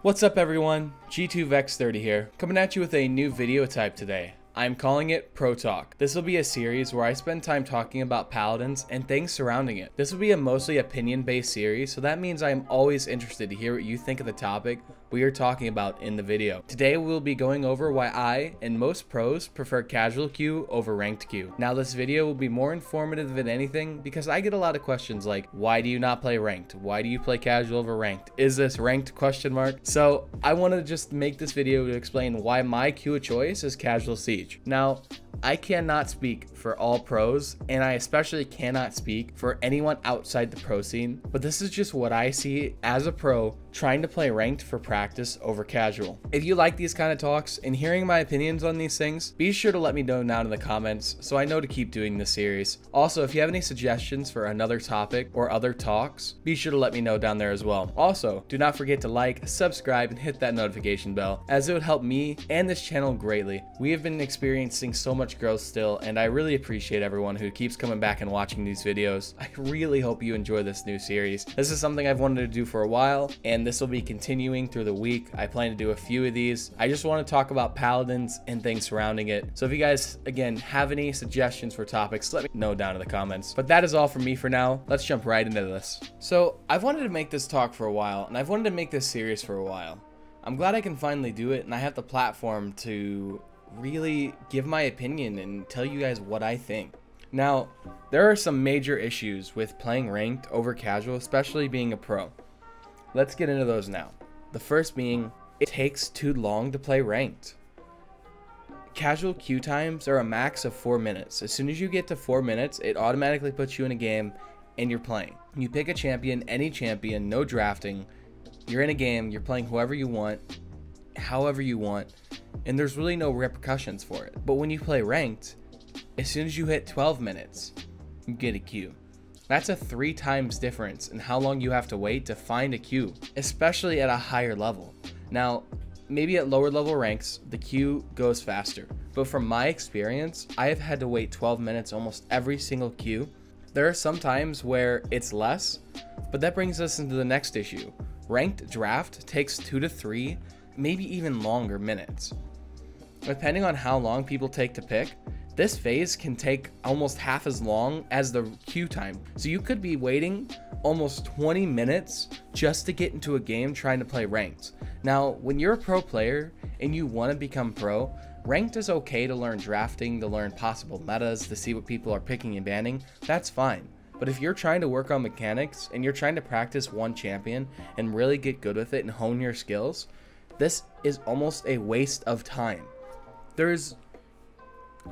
What's up everyone, G2 Vex30 here, coming at you with a new video type today. I'm calling it Pro Talk. This will be a series where I spend time talking about Paladins and things surrounding it. This will be a mostly opinion-based series, so that means I am always interested to hear what you think of the topic we are talking about in the video. Today we'll be going over why I and most pros prefer casual queue over ranked queue. Now this video will be more informative than anything because I get a lot of questions like, why do you not play ranked? Why do you play casual over ranked? Is this ranked ? So I want to just make this video to explain why my queue of choice is casual siege. Now, I cannot speak for all pros, and I especially cannot speak for anyone outside the pro scene, but this is just what I see as a pro trying to play ranked for practice over casual. If you like these kind of talks and hearing my opinions on these things, be sure to let me know down in the comments so I know to keep doing this series. Also, if you have any suggestions for another topic or other talks, be sure to let me know down there as well. Also, do not forget to like, subscribe, and hit that notification bell, as it would help me and this channel greatly. We have been experiencing so much growth still, and I really appreciate everyone who keeps coming back and watching these videos. I really hope you enjoy this new series. This is something I've wanted to do for a while, and this will be continuing through the week. I plan to do a few of these. I just want to talk about Paladins and things surrounding it. So if you guys, again, have any suggestions for topics, let me know down in the comments. But that is all from me for now. Let's jump right into this. So I've wanted to make this talk for a while, and I've wanted to make this series for a while. I'm glad I can finally do it, and I have the platform to really give my opinion and tell you guys what I think. Now, there are some major issues with playing ranked over casual, especially being a pro. Let's get into those now. The first being, it takes too long to play ranked. Casual queue times are a max of 4 minutes. As soon as you get to 4 minutes, it automatically puts you in a game and you're playing. You pick a champion, any champion, no drafting. You're in a game, you're playing whoever you want, however you want, and there's really no repercussions for it. But when you play ranked, as soon as you hit 12 minutes, you get a queue. That's a 3 times difference in how long you have to wait to find a queue, especially at a higher level. Now, maybe at lower level ranks, the queue goes faster, but from my experience, I have had to wait 12 minutes almost every single queue. There are some times where it's less, but that brings us into the next issue. Ranked draft takes 2 to 3, maybe even longer minutes. Depending on how long people take to pick, this phase can take almost half as long as the queue time. So you could be waiting almost 20 minutes just to get into a game trying to play ranked. Now, when you're a pro player and you want to become pro, ranked is okay to learn drafting, to learn possible metas, to see what people are picking and banning. That's fine. But if you're trying to work on mechanics and you're trying to practice one champion and really get good with it and hone your skills, this is almost a waste of time. There's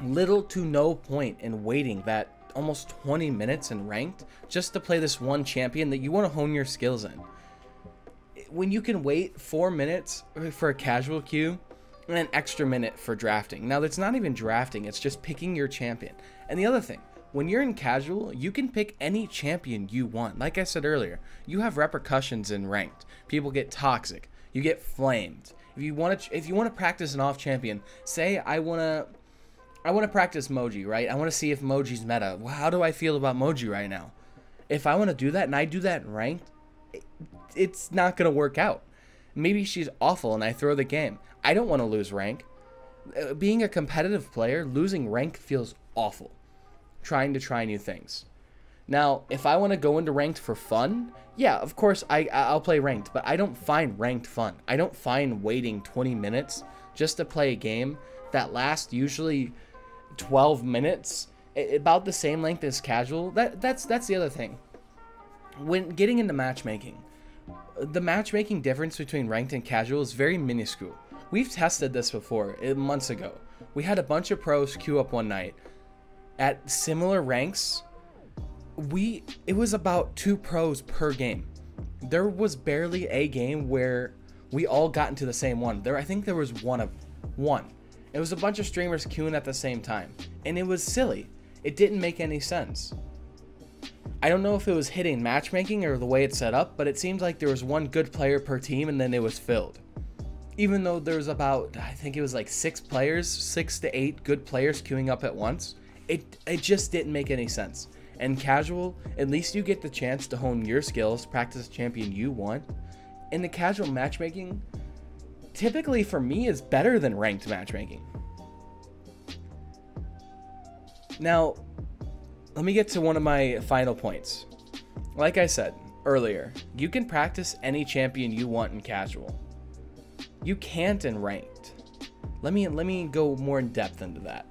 little to no point in waiting that almost 20 minutes in ranked just to play this one champion that you want to hone your skills in. When you can wait 4 minutes for a casual queue and an extra minute for drafting. Now that's not even drafting, it's just picking your champion. And the other thing, when you're in casual, you can pick any champion you want. Like I said earlier, you have repercussions in ranked. People get toxic, you get flamed. If you want to practice an off champion, say I want to practice Moji, right? I want to see if Moji's meta. Well, how do I feel about Moji right now? If I want to do that and I do that in ranked, it's not going to work out. Maybe she's awful and I throw the game. I don't want to lose rank. Being a competitive player, losing rank feels awful. Trying to try new things. Now, if I want to go into ranked for fun, yeah, of course I'll play ranked, but I don't find ranked fun. I don't find waiting 20 minutes just to play a game that lasts usually 12 minutes, about the same length as casual. That's the other thing. When getting into matchmaking, the matchmaking difference between ranked and casual is very minuscule. We've tested this before, months ago. We had a bunch of pros queue up one night at similar ranks. It was about 2 pros per game. There was barely a game where we all got into the same one. I think there was one. It was a bunch of streamers queuing at the same time, and it was silly. It didn't make any sense. I don't know if it was hitting matchmaking or the way it's set up, but it seemed like there was one good player per team and then it was filled. Even though there was about, I think it was like 6 to 8 good players queuing up at once, it just didn't make any sense. And casual, at least you get the chance to hone your skills, practice a champion you want, in the casual matchmaking, typically for me, is better than ranked matchmaking. Now, let me get to one of my final points. Like I said earlier, you can practice any champion you want in casual. You can't in ranked. Let me go more in depth into that.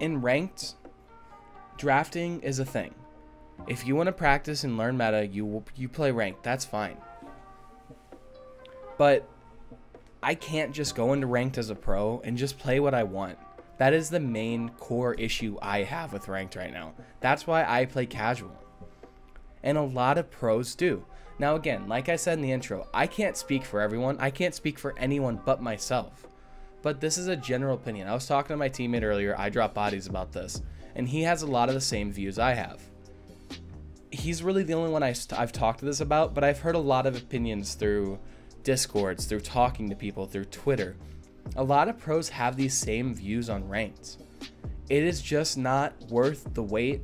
In ranked, drafting is a thing. If you want to practice and learn meta, you play ranked. That's fine. But I can't just go into ranked as a pro and just play what I want. That is the main core issue I have with ranked right now. That's why I play casual. And a lot of pros do. Now again, like I said in the intro, I can't speak for everyone. I can't speak for anyone but myself. But this is a general opinion. I was talking to my teammate earlier, I Drop Bodies, about this. And he has a lot of the same views I have. He's really the only one I've talked to this about, but I've heard a lot of opinions through Discords, through talking to people, through Twitter. A lot of pros have these same views on ranked. It is just not worth the wait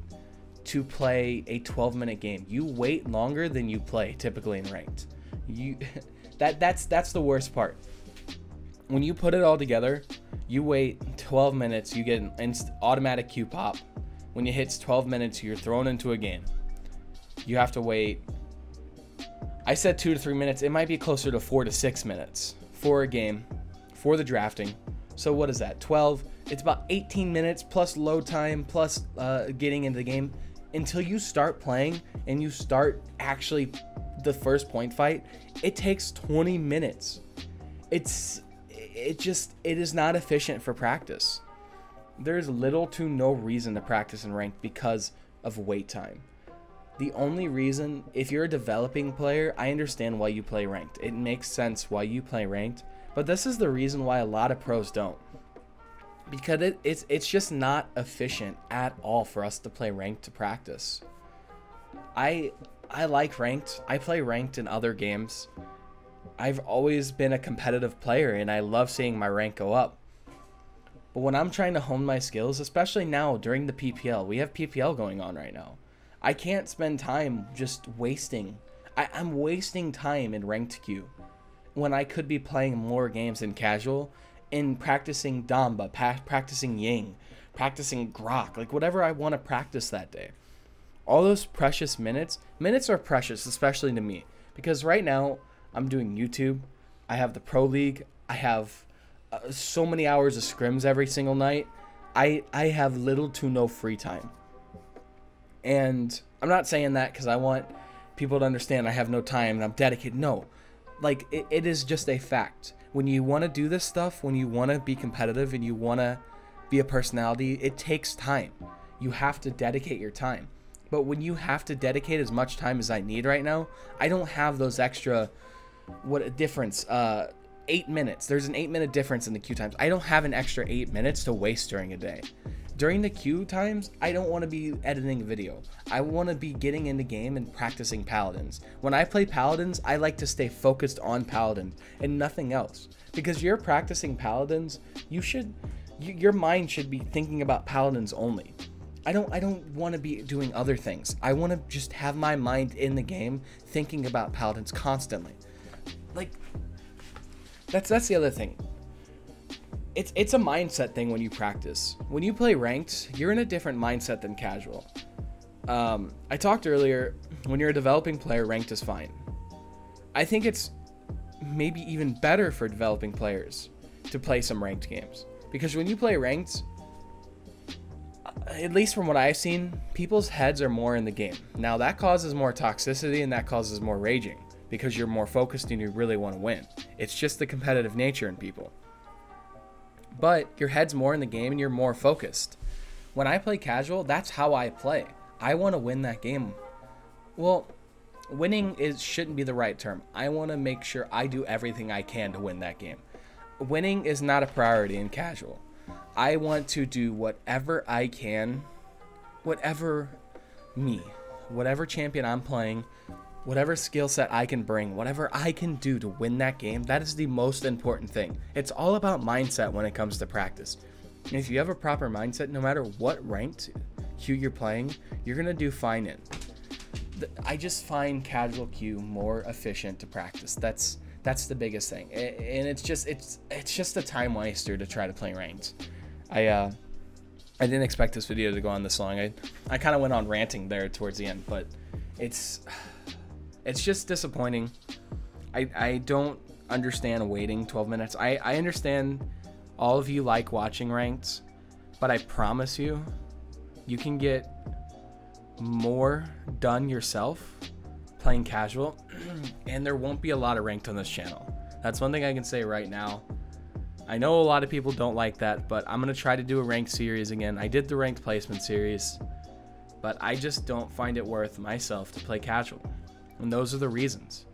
to play a 12-minute game. You wait longer than you play typically in ranked. That's the worst part. When you put it all together, you wait 12 minutes, you get an automatic Q pop. When it hits 12 minutes, you're thrown into a game. You have to wait, I said 2 to 3 minutes. It might be closer to 4 to 6 minutes for a game, for the drafting. So what is that? 12. It's about 18 minutes plus load time plus getting into the game until you start playing and you start actually the first point fight. It takes 20 minutes. It is not efficient for practice. There's little to no reason to practice in ranked because of wait time. The only reason, if you're a developing player, I understand why you play ranked. It makes sense why you play ranked, but this is the reason why a lot of pros don't. Because it's just not efficient at all for us to play ranked to practice. I like ranked. I play ranked in other games. I've always been a competitive player and I love seeing my rank go up. But when I'm trying to hone my skills, especially now during the PPL, we have PPL going on right now. I can't spend time just wasting. I'm wasting time in ranked queue when I could be playing more games in casual and practicing Damba, practicing Ying, practicing Grok, like whatever I want to practice that day. All those precious minutes are precious, especially to me, because right now I'm doing YouTube, I have the Pro League, I have so many hours of scrims every single night. I have little to no free time. And I'm not saying that because I want people to understand I have no time and I'm dedicated. No, like it is just a fact. When you want to do this stuff, when you want to be competitive and you want to be a personality, it takes time. You have to dedicate your time. But when you have to dedicate as much time as I need right now, I don't have those extra, what a difference, 8 minutes. There's an 8-minute difference in the queue times. I don't have an extra 8 minutes to waste during a day. During the queue times, I don't want to be editing video. I want to be getting in the game and practicing Paladins. When I play Paladins, I like to stay focused on Paladins and nothing else. Because you're practicing Paladins, your mind should be thinking about Paladins only. I don't want to be doing other things. I want to just have my mind in the game thinking about Paladins constantly. Like, that's the other thing. It's a mindset thing when you practice. When you play ranked, you're in a different mindset than casual. I talked earlier, when you're a developing player, ranked is fine. I think it's maybe even better for developing players to play some ranked games. Because when you play ranked, at least from what I've seen, people's heads are more in the game. Now that causes more toxicity and that causes more raging because you're more focused and you really want to win. It's just the competitive nature in people. But your head's more in the game and you're more focused. When I play casual, that's how I play. I want to win that game. Well, winning shouldn't be the right term. I want to make sure I do everything I can to win that game. Winning is not a priority in casual. I want to do whatever I can, whatever champion I'm playing, whatever skill set I can bring, whatever I can do to win that game, that is the most important thing. It's all about mindset when it comes to practice. And if you have a proper mindset, no matter what ranked queue you're playing, you're going to do fine in. I just find casual queue more efficient to practice. That's the biggest thing, and it's just a time waster to try to play ranked. I didn't expect this video to go on this long. I kind of went on ranting there towards the end, but it's just disappointing. I don't understand waiting 12 minutes. I understand all of you like watching ranked, but I promise you, you can get more done yourself playing casual, and there won't be a lot of ranked on this channel. That's one thing I can say right now. I know a lot of people don't like that, but I'm going to try to do a ranked series again. I did the ranked placement series, but I just don't find it worth myself to play casual. And those are the reasons.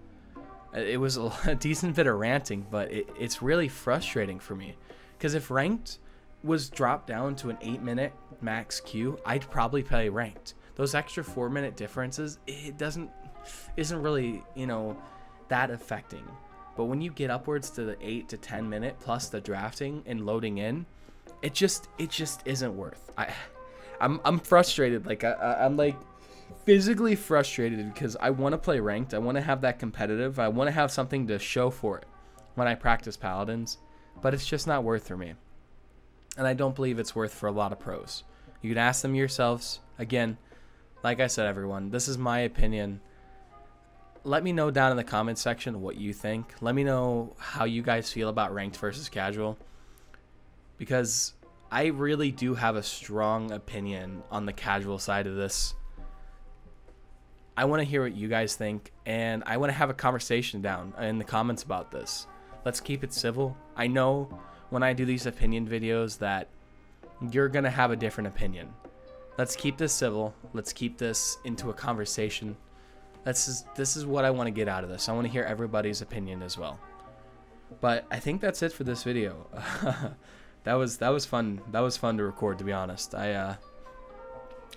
It was a decent bit of ranting, but it's really frustrating for me. Because if ranked was dropped down to an 8-minute max queue, I'd probably play ranked. Those extra 4-minute differences, isn't really, you know, that affecting. But when you get upwards to the 8 to 10 minute plus the drafting and loading in, it just isn't worth. I'm frustrated. Like I'm like physically frustrated because I want to play ranked. I want to have that competitive. I want to have something to show for it when I practice Paladins, but it's just not worth for me. And I don't believe it's worth for a lot of pros. You can ask them yourselves. Again, like I said, everyone, this is my opinion. Let me know down in the comment section what you think. Let me know how you guys feel about ranked versus casual, because I really do have a strong opinion on the casual side of this. I want to hear what you guys think, and I want to have a conversation down in the comments about this. Let's keep it civil. I know when I do these opinion videos that you're going to have a different opinion. Let's keep this civil. Let's keep this into a conversation. This is what I want to get out of this. I want to hear everybody's opinion as well. But I think that's it for this video. that was fun. That was fun to record, to be honest. I've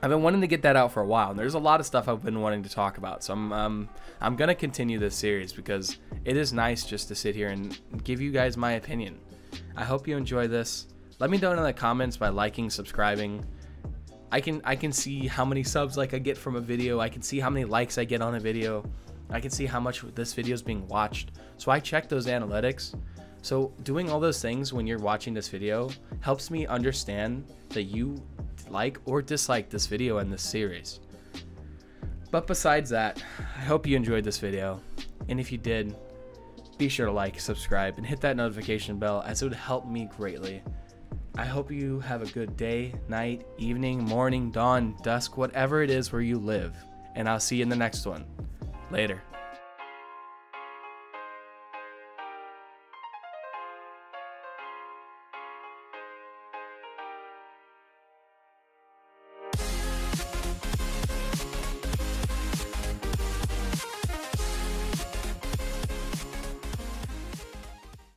been wanting to get that out for a while, and there's a lot of stuff I've been wanting to talk about. So I'm gonna continue this series because it is nice just to sit here and give you guys my opinion. I hope you enjoy this. Let me know in the comments by liking, subscribing. I can see how many subs I get from a video. I can see how many likes I get on a video. I can see how much this video is being watched. So I check those analytics. So doing all those things when you're watching this video helps me understand that you like or dislike this video and this series. But besides that, I hope you enjoyed this video. And if you did, be sure to like, subscribe, and hit that notification bell, as it would help me greatly. I hope you have a good day, night, evening, morning, dawn, dusk, whatever it is where you live. And I'll see you in the next one. Later.